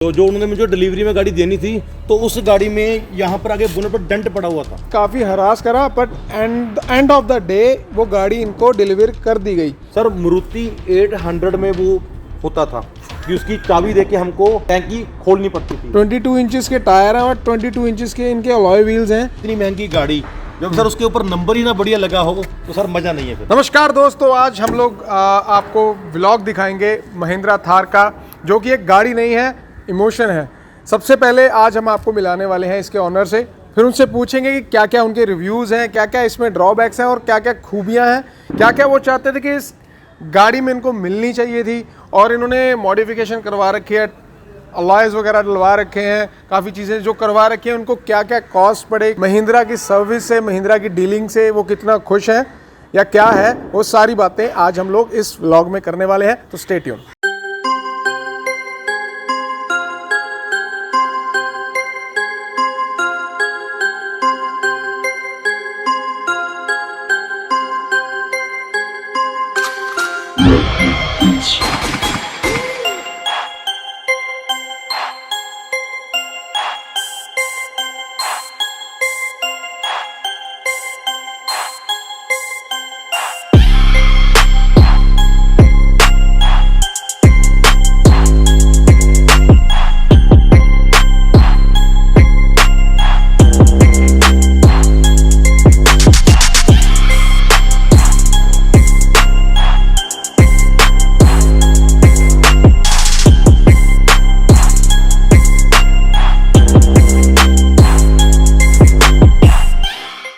तो जो उन्होंने मुझे डिलीवरी में गाड़ी देनी थी तो उस गाड़ी में यहाँ पर आगे बोनट पर डेंट पड़ा हुआ था। काफ़ी हरास करा but end of the day वो गाड़ी इनको डिलीवर कर दी गई। सर मारुति 800 में वो होता था कि उसकी चाबी देके हमको टैंकी खोलनी पड़ती थी। 22 इंचेस के टायर हैं और 22 इंचेस के इनके अलॉय व्हील्स हैं। इतनी महंगी गाड़ी जब सर उसके ऊपर नंबर ही ना बढ़िया लगा हो तो सर मजा नहीं है फिर। नमस्कार दोस्तों, आज हम लोग आपको व्लॉग दिखाएंगे महिंद्रा थार का, जो कि एक गाड़ी नहीं है, इमोशन है। सबसे पहले आज हम आपको मिलाने वाले हैं इसके ऑनर से, फिर उनसे पूछेंगे कि क्या क्या उनके रिव्यूज़ हैं, क्या क्या इसमें ड्रॉबैक्स हैं और क्या क्या खूबियां हैं, क्या क्या वो चाहते थे कि इस गाड़ी में इनको मिलनी चाहिए थी। और इन्होंने मॉडिफिकेशन करवा रखी है, अलॉयज़ वगैरह डलवा रखे हैं, काफ़ी चीज़ें जो करवा रखी हैं, उनको क्या क्या कॉस्ट पड़े, महिंद्रा की सर्विस से, महिंद्रा की डीलिंग से वो कितना खुश हैं या क्या है, वो सारी बातें आज हम लोग इस व्लॉग में करने वाले हैं। तो स्टे ट्यून।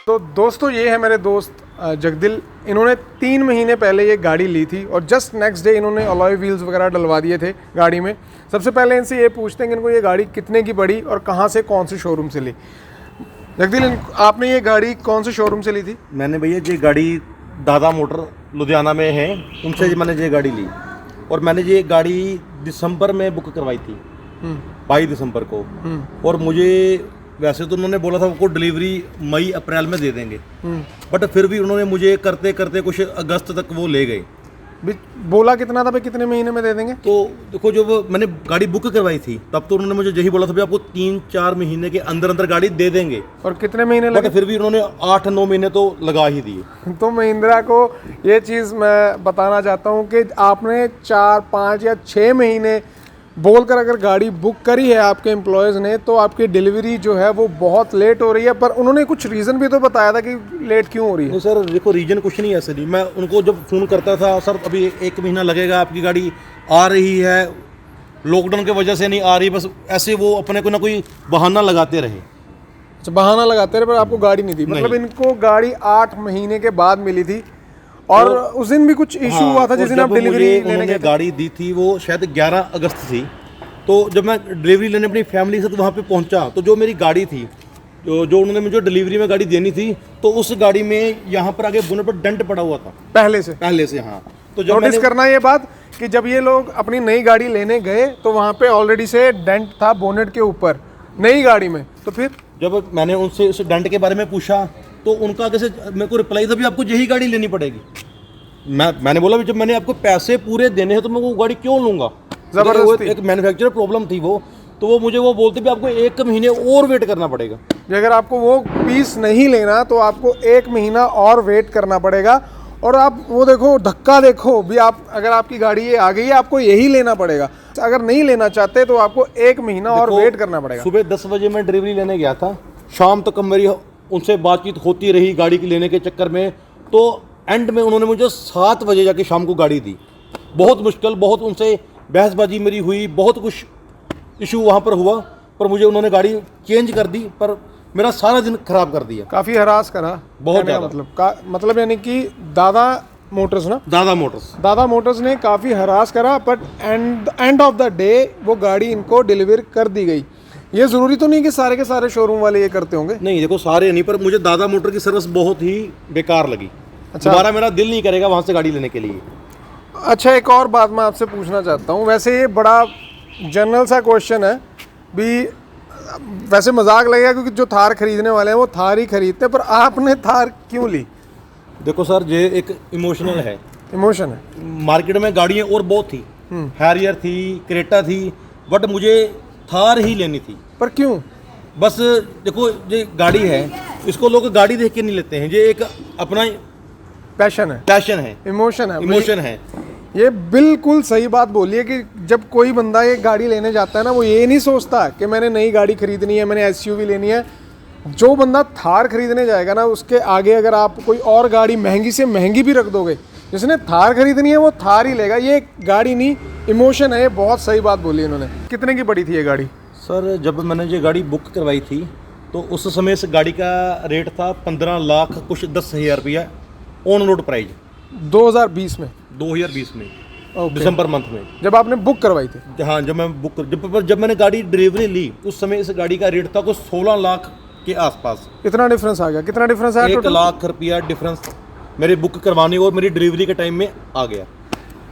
तो दोस्तों, ये है मेरे दोस्त जगदिल। इन्होंने 3 महीने पहले ये गाड़ी ली थी और जस्ट नेक्स्ट डे इन्होंने अलॉय व्हील्स वगैरह डलवा दिए थे गाड़ी में। सबसे पहले इनसे ये पूछते हैं कि इनको ये गाड़ी कितने की पड़ी और कहाँ से, कौन से शोरूम से ली। जगदिल, आपने ये गाड़ी कौन से शोरूम से ली थी? मैंने भैया ये गाड़ी दादा मोटर लुधियाना में है, उनसे मैंने ये गाड़ी ली और मैंने ये गाड़ी दिसंबर में बुक करवाई थी, 22 दिसंबर को। और मुझे वैसे तो उन्होंने बोला था उनको डिलीवरी मई अप्रैल में दे देंगे, बट फिर भी उन्होंने मुझे करते करते कुछ अगस्त तक वो ले गए। बोला कितना था भाई, कितने महीने में दे देंगे? तो देखो, जब मैंने गाड़ी बुक करवाई थी तब तो उन्होंने मुझे यही बोला था भाई आपको 3-4 महीने के अंदर अंदर गाड़ी दे देंगे, और कितने महीने लगे? बट फिर भी उन्होंने 8-9 महीने तो लगा ही दिए। तो महिंद्रा को ये चीज़ मैं बताना चाहता हूँ कि आपने 4, 5 या 6 महीने बोलकर अगर गाड़ी बुक करी है आपके एम्प्लॉयज़ ने, तो आपकी डिलीवरी जो है वो बहुत लेट हो रही है। पर उन्होंने कुछ रीज़न भी तो बताया था कि लेट क्यों हो रही है। नहीं सर, देखो रीजन कुछ नहीं है ऐसे नहीं। मैं उनको जब फ़ोन करता था, सर अभी 1 महीना लगेगा, आपकी गाड़ी आ रही है, लॉकडाउन की वजह से नहीं आ रही, बस ऐसे वो अपने को ना कोई बहाना लगाते रहे। अच्छा, बहाना लगाते रहे, पर आपको गाड़ी नहीं दी। मतलब इनको गाड़ी 8 महीने के बाद मिली थी और उस दिन भी कुछ इशू हुआ था जिस दिन आप डिलीवरी लेने गए थे। गाड़ी दी थी वो शायद 11 अगस्त थी। तो जब मैं डिलीवरी लेने अपनी फैमिली के साथ वहाँ पे पहुँचा तो जो मेरी गाड़ी थी, जो उन्होंने मुझे डिलीवरी में गाड़ी देनी थी, तो उस गाड़ी में यहाँ पर आगे बोनट पर डेंट पड़ा हुआ था पहले से। हाँ, तो जब नोटिस करना ये बात कि जब ये लोग अपनी नई गाड़ी लेने गए तो वहाँ पे ऑलरेडी से डेंट था बोनेट के ऊपर नई गाड़ी में। तो फिर जब मैंने उनसे उस डेंट के बारे में पूछा तो उनका कैसे मेरे को रिप्लाई था भी आपको यही गाड़ी लेनी पड़ेगी। मैंने बोला भी जब मैंने आपको पैसे पूरे देने हैं तो मैं वो गाड़ी क्यों लूँगा। जबरदस्ती एक मैन्युफैक्चरर प्रॉब्लम थी वो, तो वो मुझे वो बोलते भी आपको 1 महीने और वेट करना पड़ेगा। अगर आपको वो पीस नहीं लेना तो आपको 1 महीना और वेट करना पड़ेगा। और आप वो देखो, धक्का देखो भी, आप अगर आपकी गाड़ी ये आ गई है आपको यही लेना पड़ेगा। अगर नहीं लेना चाहते तो आपको 1 महीना और वेट करना पड़ेगा। सुबह 10 बजे मैं डिलीवरी लेने गया था, शाम तक मेरी उनसे बातचीत होती रही गाड़ी की लेने के चक्कर में। तो एंड में उन्होंने मुझे 7 बजे जाके शाम को गाड़ी दी। बहुत मुश्किल, बहुत उनसे बहसबाजी मेरी हुई, बहुत कुछ इशू वहाँ पर हुआ, पर मुझे उन्होंने गाड़ी चेंज कर दी, पर मेरा सारा दिन खराब कर दिया। काफ़ी हरास करा, बहुत ज़्यादा। मतलब यानी कि दादा मोटर्स दादा मोटर्स ने काफ़ी हरास करा, but end of the day वो गाड़ी इनको डिलीवर कर दी गई। ये ज़रूरी तो नहीं कि सारे के सारे शोरूम वाले ये करते होंगे। नहीं, देखो सारे नहीं, पर मुझे दादा मोटर की सर्विस बहुत ही बेकार लगी। अच्छा, दोबारा मेरा दिल नहीं करेगा वहाँ से गाड़ी लेने के लिए। अच्छा, एक और बात मैं आपसे पूछना चाहता हूँ। वैसे ये बड़ा जनरल सा क्वेश्चन है भी, वैसे मजाक लगेगा क्योंकि जो थार खरीदने वाले हैं वो थार ही खरीदते हैं, पर आपने थार क्यों ली? देखो सर, ये एक इमोशनल है, इमोशन है। मार्केट में गाड़ियाँ और बहुत थी, हैरियर थी, क्रेटा थी, बट मुझे थार ही लेनी थी। पर क्यों? बस देखो ये गाड़ी है, इसको लोग गाड़ी देख के नहीं लेते हैं, ये एक अपना पैशन है, पैशन है, इमोशन है, इमोशन है। ये बिल्कुल सही बात बोली है कि जब कोई बंदा ये गाड़ी लेने जाता है ना, वो ये नहीं सोचता कि मैंने नई गाड़ी खरीदनी है, मैंने एसयूवी लेनी है। जो बंदा थार खरीदने जाएगा ना, उसके आगे अगर आप कोई और गाड़ी महंगी से महंगी भी रख दोगे, जिसने थार खरीदनी है वो थार ही लेगा। ये गाड़ी नहीं, इमोशन है। ये बहुत सही बात बोली इन्होंने। कितने की पड़ी थी ये गाड़ी? सर जब मैंने ये गाड़ी बुक करवाई थी तो उस समय इस गाड़ी का रेट था 15 लाख कुछ 10,000 रुपया ऑन रोड प्राइस 2020 में, 2020 में ओके। दिसंबर मंथ में, जब आपने बुक करवाई थी। हाँ जब मैं जब मैंने गाड़ी डिलीवरी ली उस समय इस गाड़ी का रेट था कुछ 16 लाख के आसपास। इतना डिफरेंस आ गया? कितना डिफरेंस आया 1 टोटल? लाख रुपया डिफरेंस मेरे बुक करवाने और मेरी डिलीवरी के टाइम में आ गया।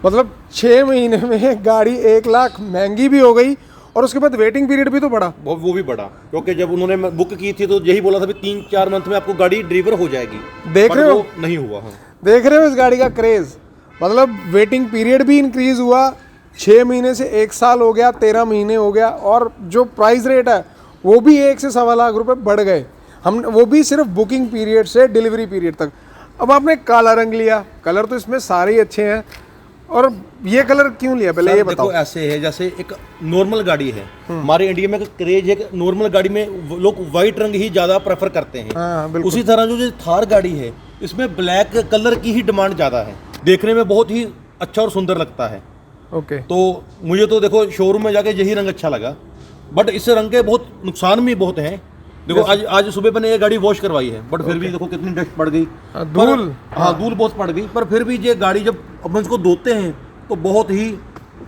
मतलब 6 महीने में गाड़ी 1 लाख महंगी भी हो गई और उसके बाद वेटिंग पीरियड भी तो बढ़ा। वो भी बढ़ा, क्योंकि जब उन्होंने बुक की थी तो यही बोला था भी 3-4 मंथ में आपको गाड़ी डिलीवर हो जाएगी। देख रहे हो? वो नहीं हुआ। हाँ देख रहे हो इस गाड़ी का क्रेज? मतलब वेटिंग पीरियड भी इंक्रीज हुआ, 6 महीने से 1 साल हो गया, 13 महीने हो गया, और जो प्राइस रेट है वो भी 1 से 1.25 लाख रुपए बढ़ गए। हम वो भी सिर्फ बुकिंग पीरियड से डिलीवरी पीरियड तक। अब आपने काला रंग लिया, कलर तो इसमें सारे ही अच्छे हैं, और ये कलर क्यों लिया पहले ये बताओ? देखो ऐसे है जैसे एक नॉर्मल गाड़ी है, हमारे इंडिया में क्रेज है कि नॉर्मल गाड़ी में लोग वाइट रंग ही ज्यादा प्रेफर करते हैं। हाँ, बिल्कुल। उसी तरह जो थार गाड़ी है इसमें ब्लैक कलर की ही डिमांड ज्यादा है, देखने में बहुत ही अच्छा और सुंदर लगता है। ओके। तो मुझे तो देखो शोरूम में जाके यही रंग अच्छा लगा, बट इस रंग के बहुत नुकसान भी बहुत हैं। देखो आज सुबह मैंने ये गाड़ी वॉश करवाई है, बट फिर भी देखो कितनी डस्ट पड़ गई, धूल। हाँ धूल बहुत पड़ गई, पर फिर भी ये गाड़ी जब अपन इसको धोते हैं तो बहुत ही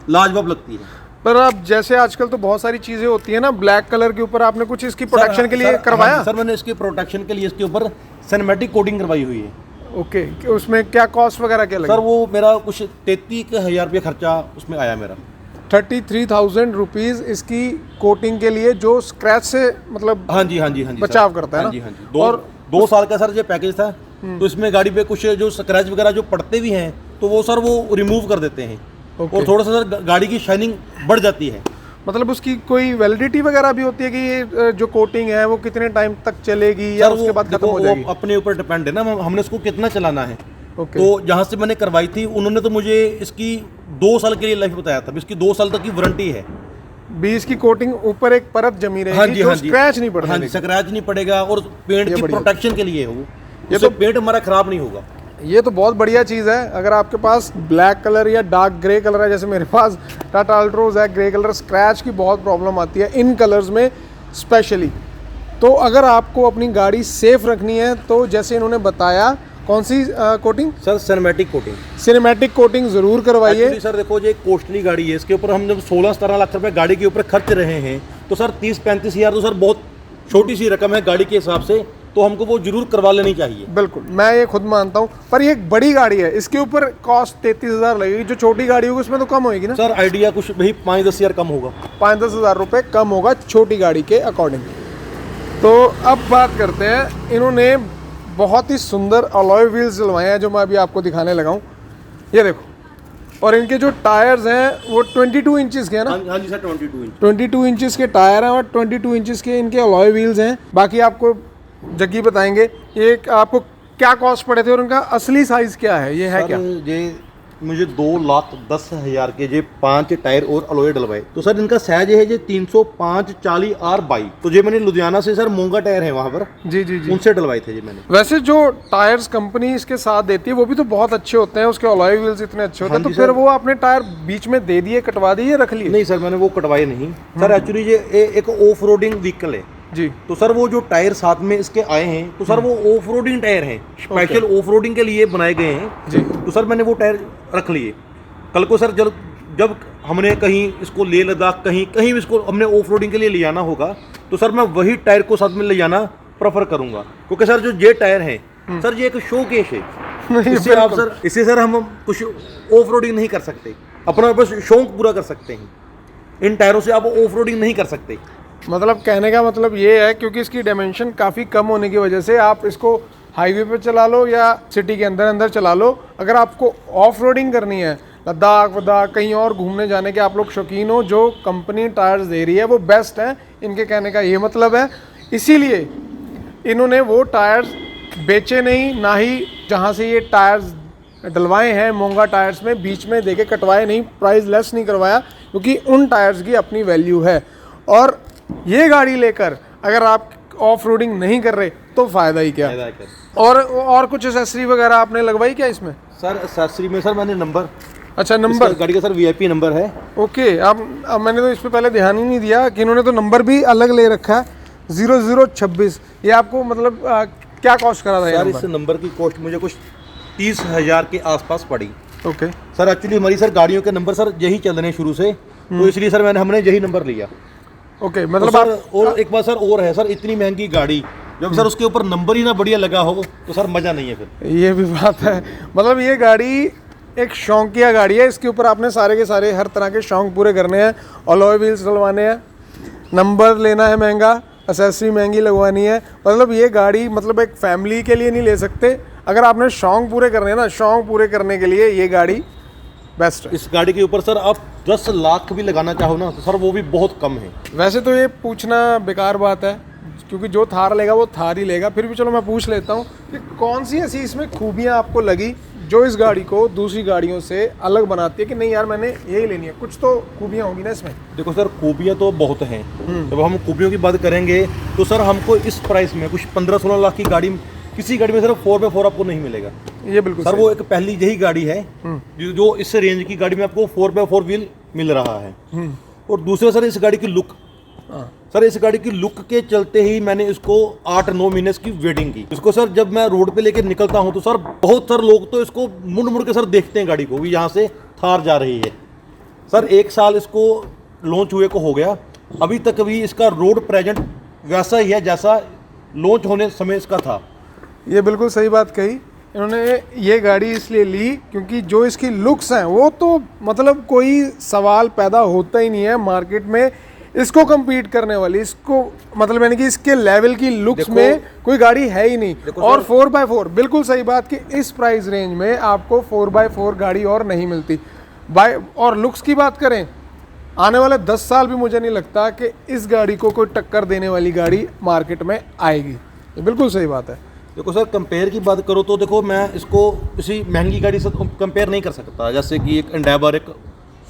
लाजवाब लगती है। पर अब जैसे आजकल तो बहुत सारी चीजें होती है ना, ब्लैक कलर के ऊपर आपने कुछ इसकी प्रोटेक्शन के लिए करवाया? हाँ, सर मैंने इसकी प्रोटेक्शन के लिए इसके ऊपर सिनेमैटिक कोटिंग करवाई हुई है। ओके। उसमें क्या कॉस्ट वगैरह क्या लगी? सर वो मेरा कुछ 33,000 रुपया खर्चा उसमें आया मेरा। 33,000 रुपीज इसकी कोटिंग के लिए, जो स्क्रैच से मतलब हाँ जी हाँ जी हाँ जी बचाव करता है ना? हाँ जी हाँ जी। और 2 साल का सर ये पैकेज था, तो इसमें गाड़ी पे कुछ जो स्क्रैच वगैरह जो पड़ते भी हैं तो वो सर वो रिमूव कर देते हैं, और थोड़ा सा सर गाड़ी की शाइनिंग बढ़ जाती है। मतलब उसकी कोई वैलिडिटी वगैरह भी होती है कि ये जो कोटिंग है वो कितने टाइम तक चलेगी या उसके बाद खत्म हो जाएगी? वो अपने ऊपर डिपेंड है ना, हमने उसको कितना चलाना है। ओके। तो जहाँ से मैंने करवाई थी उन्होंने तो मुझे इसकी 2 साल के लिए लाइफ बताया था, इसकी 2 साल तक की वारंटी है। 20 की कोटिंग ऊपर एक परत जमी रहेगी, हाँ जी, जो हाँ जी। स्क्रैच नहीं पड़ेगा। हाँ जी, स्क्रैच नहीं पड़ेगा, और पेंट की प्रोटेक्शन के लिए है वो, ये तो तो पेंट हमारा खराब नहीं होगा। ये तो बहुत बढ़िया चीज़ है। अगर आपके पास ब्लैक कलर या डार्क ग्रे कलर है, जैसे मेरे पास टाटा अल्ट्रोज है ग्रे कलर, स्क्रैच की बहुत प्रॉब्लम आती है इन कलर्स में स्पेशली। तो अगर आपको अपनी गाड़ी सेफ रखनी है तो जैसे इन्होंने बताया, कौन सी coating? Sir cinematic coating, cinematic coating ज़रूर करवाइए। एक्चुअली सर देखो ये कॉस्टली गाड़ी है, इसके ऊपर हम जब 16-17 लाख रुपए गाड़ी के ऊपर खर्च रहे हैं तो सर 30-35 हज़ार तो सर बहुत छोटी सी रकम है गाड़ी के हिसाब से, तो हमको वो जरूर करवा लेनी चाहिए। बिल्कुल, मैं ये खुद मानता हूँ, पर ये एक बड़ी गाड़ी है, इसके ऊपर कॉस्ट 33,000 लगेगी। जो छोटी गाड़ी होगी उसमें तो कम होगी ना सर? आइडिया कुछ भाई 5-10 हज़ार कम होगा, 5-10 हज़ार रुपये कम होगा छोटी गाड़ी के अकॉर्डिंग। तो अब बात करते हैं, इन्होंने बहुत ही सुंदर अलॉय व्हील्स डलवाए हैं जो मैं अभी आपको दिखाने लगा हूँ। ये देखो, और इनके जो टायर्स हैं वो 22 इंचेस के हैं ना? हाँ जी सर, 22 इंच 22 इंचेस के टायर हैं और 22 इंचेस के इनके अलॉय व्हील्स हैं। बाकी आपको जग्गी बताएंगे ये आपको क्या कॉस्ट पड़े थे और उनका असली साइज क्या है, ये है क्या? ये मुझे 2,10,000 के ये 5 टायर और अलॉय डलवाए, तो सर इनका साइज है ये 305/40R22। तो ये मैंने लुधियाना से सर मोंगा टायर है वहाँ पर, जी जी जी, उनसे डलवाए थे ये मैंने। वैसे जो टायर्स कंपनी इसके साथ देती है वो भी तो बहुत अच्छे होते हैं, उसके अलॉय व्हील्स इतने अच्छे होते हैं। तो फिर वो आपने टायर बीच में दे दिए, कटवा दिए, रख लिए? नहीं सर, मैंने वो कटवाए नहीं सर। एक्चुअली ये एक ऑफ रोडिंग व्हीकल है जी। तो सर वो जो टायर साथ में इसके आए हैं तो सर वो ऑफ रोडिंग टायर हैं, स्पेशल ऑफ रोडिंग के लिए बनाए गए हैं जी। तो सर मैंने वो टायर रख लिए। कल को सर जब हमने कहीं इसको ले लद्दाख कहीं भी इसको हमने ऑफ रोडिंग के लिए ले जाना होगा तो सर मैं वही टायर को साथ में ले जाना प्रेफर करूंगा, क्योंकि सर जो ये टायर हैं सर ये एक शो केस है। इससे आप सर सर हम कुछ ऑफ रोडिंग नहीं कर सकते, अपना बस शौक पूरा कर सकते हैं। इन टायरों से आप ऑफ रोडिंग नहीं कर सकते। मतलब कहने का मतलब ये है, क्योंकि इसकी डायमेंशन काफ़ी कम होने की वजह से आप इसको हाईवे पे चला लो या सिटी के अंदर अंदर चला लो, अगर आपको ऑफ रोडिंग करनी है लद्दाख वद्दाख कहीं और घूमने जाने के आप लोग शौकीन हो, जो कंपनी टायर्स दे रही है वो बेस्ट है, इनके कहने का ये मतलब है। इसीलिए इन्होंने वो टायर्स बेचे नहीं, ना ही जहाँ से ये टायर्स डलवाए हैं मोंगा टायर्स में बीच में देके कटवाए नहीं, प्राइस लेस नहीं करवाया, क्योंकि उन टायर्स की अपनी वैल्यू है। और ये गाड़ी लेकर अगर आप ऑफ रोडिंग नहीं कर रहे तो फ़ायदा ही क्या। और कुछ एसेसरी वगैरह आपने लगवाई क्या इसमें? सर एसेसरी में सर मैंने नंबर, अच्छा नंबर गाड़ी का सर वीआईपी नंबर है। ओके, अब मैंने तो इस पे पहले ध्यान ही नहीं दिया कि इन्होंने तो नंबर भी अलग ले रखा है 0026। ये आपको मतलब क्या कॉस्ट करा था सर? यार इस नंबर की कॉस्ट मुझे कुछ 30,000 के आसपास पड़ी। ओके सर एक्चुअली हमारी सर गाड़ियों के नंबर सर यही चल रहे हैं शुरू से, तो इसलिए सर हमने यही नंबर लिया। ओके, तो मतलब सर और एक बात सर और है सर, इतनी महंगी गाड़ी जब सर उसके ऊपर नंबर ही ना बढ़िया लगा हो तो सर मज़ा नहीं है फिर। ये भी बात है, मतलब ये गाड़ी एक शौकिया गाड़ी है, इसके ऊपर आपने सारे के सारे हर तरह के शौक पूरे करने हैं। अलॉय व्हील्स डलवाने हैं, नंबर लेना है महंगा, एसेसरी महंगी लगवानी है। मतलब ये गाड़ी मतलब एक फैमिली के लिए नहीं ले सकते, अगर आपने शौक पूरे करने हैं ना, शौक पूरे करने के लिए ये गाड़ी बेस्ट है। इस गाड़ी के ऊपर सर आप 10 लाख भी लगाना चाहो ना तो सर वो भी बहुत कम है। वैसे तो ये पूछना बेकार बात है, क्योंकि जो थार लेगा वो थार ही लेगा, फिर भी चलो मैं पूछ लेता हूँ कि कौन सी ऐसी इसमें खूबियाँ आपको लगी जो इस गाड़ी को दूसरी गाड़ियों से अलग बनाती है कि नहीं यार मैंने यही लेनी है। कुछ तो खूबियाँ होंगी ना इसमें। देखो सर खूबियाँ तो बहुत हैं, जब हम खूबियों की बात करेंगे तो सर हमको इस प्राइस में कुछ 15-16 लाख की गाड़ी किसी गाड़ी में सिर्फ 4x4 आपको नहीं मिलेगा। ये बिल्कुल सर वो एक पहली यही गाड़ी है जो इस रेंज की गाड़ी में आपको 4x4 व्हील मिल रहा है। और दूसरा सर इस गाड़ी की लुक, सर इस गाड़ी की लुक के चलते ही मैंने इसको 8-9 महीने इसकी वेटिंग की। इसको सर जब मैं रोड पे लेके निकलता हूँ तो सर बहुत सारे लोग तो इसको मुड़ मुड़ के सर देखते हैं गाड़ी को भी यहाँ से थार जा रही है। सर 1 साल इसको लॉन्च हुए को हो गया, अभी तक भी इसका रोड प्रेजेंट वैसा ही है जैसा लॉन्च होने समय इसका था। ये बिल्कुल सही बात कही इन्होंने। ये गाड़ी इसलिए ली क्योंकि जो इसकी लुक्स हैं वो तो मतलब कोई सवाल पैदा होता ही नहीं है मार्केट में इसको compete करने वाली, इसको मतलब यानी कि इसके लेवल की लुक्स में कोई गाड़ी है ही नहीं। और 4x4 बिल्कुल सही बात कि इस प्राइस रेंज में आपको 4x4 गाड़ी और नहीं मिलती। और लुक्स की बात करें, आने वाले 10 साल भी मुझे नहीं लगता कि इस गाड़ी को कोई टक्कर देने वाली गाड़ी मार्केट में आएगी। ये बिल्कुल सही बात है। देखो सर कंपेयर की बात करो तो देखो मैं इसको किसी महंगी गाड़ी से कंपेयर नहीं कर सकता, जैसे कि एक एंडेवर, एक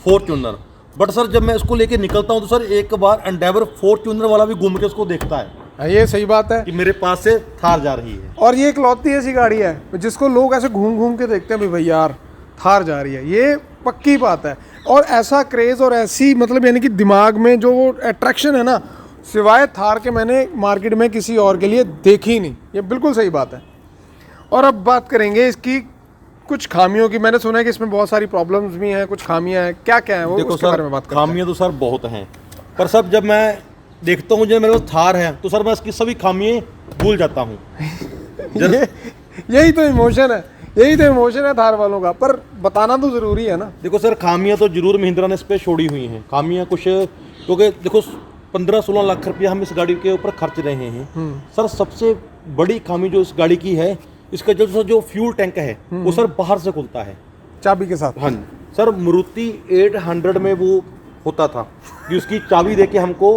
फॉर्च्यूनर। बट सर जब मैं इसको लेके निकलता हूँ तो सर एक बार एंडेवर फॉर्च्यूनर वाला भी घूम के उसको देखता है। ये सही बात है कि मेरे पास से थार जा रही है। और ये इकलौती ऐसी गाड़ी है जिसको लोग ऐसे घूम घूम के देखते हैं भाई यार थार जा रही है, ये पक्की बात है। और ऐसा क्रेज़ और ऐसी मतलब यानी कि दिमाग में जो वो अट्रैक्शन है ना, सिवाय थार के मैंने मार्केट में किसी और के लिए देखी नहीं। ये बिल्कुल सही बात है। और अब बात करेंगे इसकी कुछ खामियों की। मैंने सुना है कि इसमें बहुत सारी प्रॉब्लम्स भी हैं, कुछ खामियां हैं, क्या क्या है वो उसके बारे में बात करते हैं। खामियां तो सर बहुत हैं, पर सर जब मैं देखता हूँ जब मेरे पास थार है तो सर मैं इसकी सभी खामियां भूल जाता हूँ। यही तो इमोशन है, यही तो इमोशन है थार वालों का, पर बताना तो ज़रूरी है ना। देखो सर खामियां तो जरूर महिंद्रा ने इस पर छोड़ी हुई हैं, खामियां कुछ, क्योंकि देखो 15-16 लाख रुपया हम इस गाड़ी के ऊपर खर्च रहे हैं। सर सबसे बड़ी खामी जो इस गाड़ी की है, इसका जो फ्यूल टैंक है वो सर बाहर से खुलता है चाबी के साथ। हाँ सर मारुति 800 में वो होता था कि उसकी चाबी देके हमको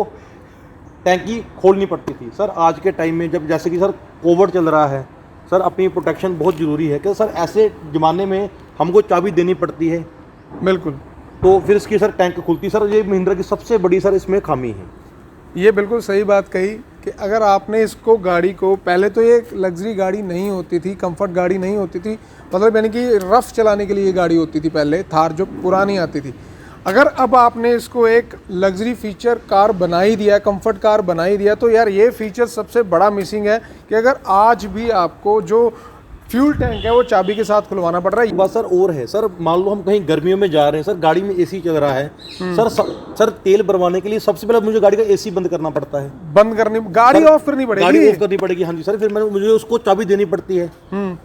टैंकी खोलनी पड़ती थी। सर आज के टाइम में जब जैसे कि सर कोविड चल रहा है, सर अपनी प्रोटेक्शन बहुत ज़रूरी है कि सर ऐसे ज़माने में हमको चाबी देनी पड़ती है। बिल्कुल, तो फिर इसकी सर टैंक खुलती। सर ये महिंद्रा की सबसे बड़ी सर इसमें खामी है। ये बिल्कुल सही बात कही कि अगर आपने इसको गाड़ी को, पहले तो ये लग्जरी गाड़ी नहीं होती थी, कंफर्ट गाड़ी नहीं होती थी, मतलब यानी कि रफ चलाने के लिए ये गाड़ी होती थी पहले, थार जो पुरानी आती थी। अगर अब आपने इसको एक लग्जरी फीचर कार बना ही दिया, कंफर्ट कार बना ही दिया, तो यार ये फीचर सबसे बड़ा मिसिंग है कि अगर आज भी आपको जो फ्यूल टैंक है वो चाबी के साथ खुलवाना पड़ रहा है। बात सर और है, सर मान लो हम कहीं गर्मियों में जा रहे हैं, सर गाड़ी में एसी चल रहा है, सर तेल भरवाने के लिए सबसे पहले मुझे गाड़ी का एसी बंद करना पड़ता है, बंद करनी, गाड़ी ऑफ करनी पड़ेगी, गाड़ी ऑफ करनी पड़ेगी। हाँ जी सर, फिर मुझे उसको चाबी देनी पड़ती है।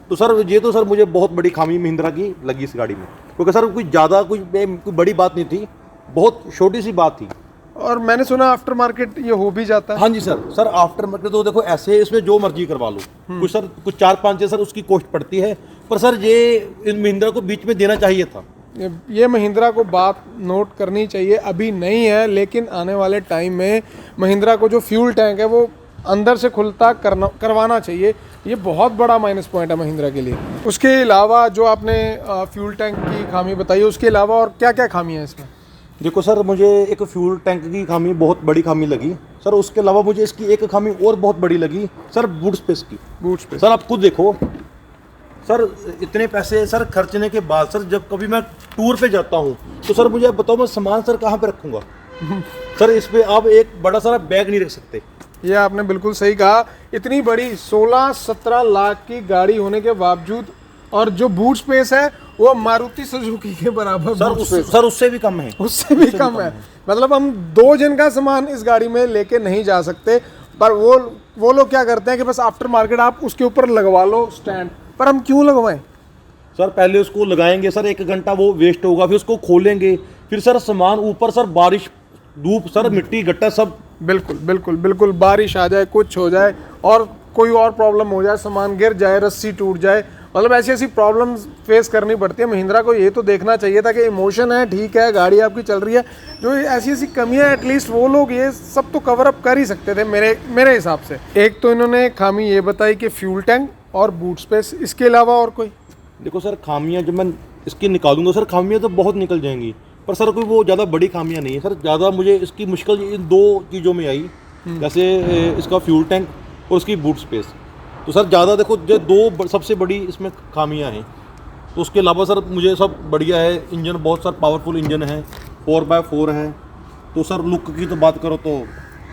तो सर ये तो सर मुझे बहुत बड़ी खामी महिंद्रा की लगी इस गाड़ी में, क्योंकि सर कोई ज़्यादा कोई बड़ी बात नहीं थी, बहुत छोटी सी बात थी। और मैंने सुना आफ्टर मार्केट ये हो भी जाता है। हाँ जी सर आफ्टर मार्केट तो देखो ऐसे है, इसमें जो मर्जी करवा लो, कुछ सर कुछ 4-5 सर उसकी कॉस्ट पड़ती है, पर सर ये इन महिंद्रा को बीच में देना चाहिए था। ये महिंद्रा को बात नोट करनी चाहिए, अभी नहीं है लेकिन आने वाले टाइम में महिंद्रा को जो फ्यूल टैंक है वो अंदर से खुलता करवाना चाहिए। ये बहुत बड़ा माइनस पॉइंट है महिंद्रा के लिए। उसके अलावा जो आपने फ्यूल टैंक की खामी बताई, उसके अलावा और क्या क्या खामी है इसमें? देखो सर, मुझे एक फ्यूल टैंक की खामी बहुत बड़ी खामी लगी सर। उसके अलावा मुझे इसकी एक खामी और बहुत बड़ी लगी सर, बूट स्पेस की। बूट स्पेस सर आप खुद देखो सर, इतने पैसे सर खर्चने के बाद सर जब कभी मैं टूर पे जाता हूँ तो सर मुझे बताओ मैं सामान सर कहाँ पे रखूँगा? सर इस पे आप एक बड़ा सारा बैग नहीं रख सकते। ये आपने बिल्कुल सही कहा। इतनी बड़ी 16-17 लाख की गाड़ी होने के बावजूद और जो बूट स्पेस है वो मारुति सुजुकी के बराबर सर उससे भी कम है। उससे भी कम है। मतलब हम 2 जन का सामान इस गाड़ी में लेके नहीं जा सकते। पर वो लोग क्या करते हैं कि बस आफ्टर मार्केट आप उसके ऊपर लगवा लो स्टैंड। पर हम क्यों लगवाएं? सर पहले उसको लगाएंगे सर, 1 घंटा वो वेस्ट होगा, फिर उसको खोलेंगे, फिर सर सामान ऊपर सर बारिश धूप सर मिट्टी गट्टा सब। बिल्कुल बिल्कुल बिल्कुल, बारिश आ जाए, कुछ हो जाए और कोई और प्रॉब्लम हो जाए, सामान गिर जाए, रस्सी टूट जाए, मतलब ऐसी ऐसी प्रॉब्लम्स फेस करनी पड़ती है। महिंद्रा को ये तो देखना चाहिए था कि इमोशन है, ठीक है, गाड़ी आपकी चल रही है, जो ऐसी ऐसी कमियां एटलीस्ट वो लोग ये सब तो कवर अप कर ही सकते थे मेरे हिसाब से। एक तो इन्होंने खामी ये बताई कि फ्यूल टैंक और बूट स्पेस, इसके अलावा और कोई? देखो सर, खामियां जब मैं इसकी निकालूंगा सर, खामियां तो बहुत निकल जाएंगी, पर सर कोई वो ज़्यादा बड़ी खामियां नहीं है सर। ज़्यादा मुझे इसकी मुश्किल इन 2 चीज़ों में आई, जैसे इसका फ्यूल टैंक और उसकी बूट स्पेस। तो सर ज़्यादा देखो जो 2 सबसे बड़ी इसमें खामियां हैं। तो उसके अलावा सर मुझे सब बढ़िया है। इंजन बहुत सर पावरफुल इंजन है, 4x4 है। तो सर लुक की तो बात करो तो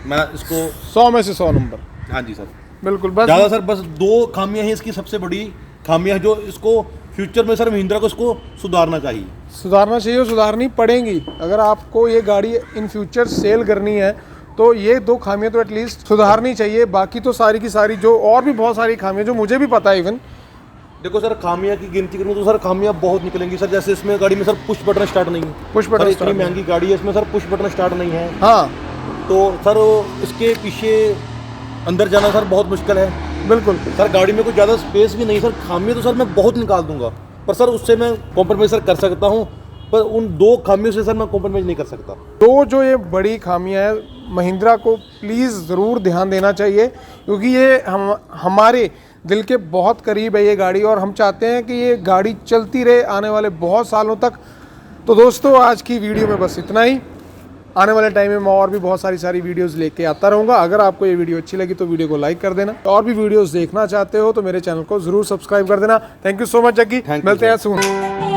मैं इसको 100 में से 100 नंबर। हाँ जी सर, बिल्कुल। बस ज़्यादा सर बस 2 खामियां हैं इसकी सबसे बड़ी खामियां, जो इसको फ्यूचर में सर महिंद्रा को इसको सुधारना चाहिए। सुधारना चाहिए और सुधारनी पड़ेंगी। अगर आपको ये गाड़ी इन फ्यूचर सेल करनी है तो ये 2 खामियां तो एटलीस्ट सुधारनी चाहिए। बाकी तो सारी की सारी जो और भी बहुत सारी खामियां जो मुझे भी पता है इवन। देखो सर, खामियां की गिनती करूँ तो सर खामियां बहुत निकलेंगी सर। जैसे इसमें गाड़ी में सर पुश बटन स्टार्ट नहीं है। पुश बटन इतनी महंगी गाड़ी है, इसमें सर पुश बटन स्टार्ट नहीं है। हाँ, तो सर इसके पीछे अंदर जाना सर बहुत मुश्किल है। बिल्कुल सर गाड़ी में कोई ज़्यादा स्पेस भी नहीं सर। खामियां तो सर मैं बहुत निकाल दूंगा, पर सर उससे मैं कॉम्प्रोमाइज़ सर कर सकता हूँ, पर उन 2 खामियों से सर मैं कॉम्प्रोमाइज़ नहीं कर सकता। तो जो ये बड़ी खामियां है, महिंद्रा को प्लीज़ ज़रूर ध्यान देना चाहिए, क्योंकि ये हमारे दिल के बहुत करीब है ये गाड़ी, और हम चाहते हैं कि ये गाड़ी चलती रहे आने वाले बहुत सालों तक। तो दोस्तों, आज की वीडियो में बस इतना ही। आने वाले टाइम में मैं और भी बहुत सारी वीडियोस लेके आता रहूँगा। अगर आपको ये वीडियो अच्छी लगी तो वीडियो को लाइक कर देना। और भी वीडियोस देखना चाहते हो तो मेरे चैनल को ज़रूर सब्सक्राइब कर देना। Thank you so much Jaggi, मिलते हैं सून।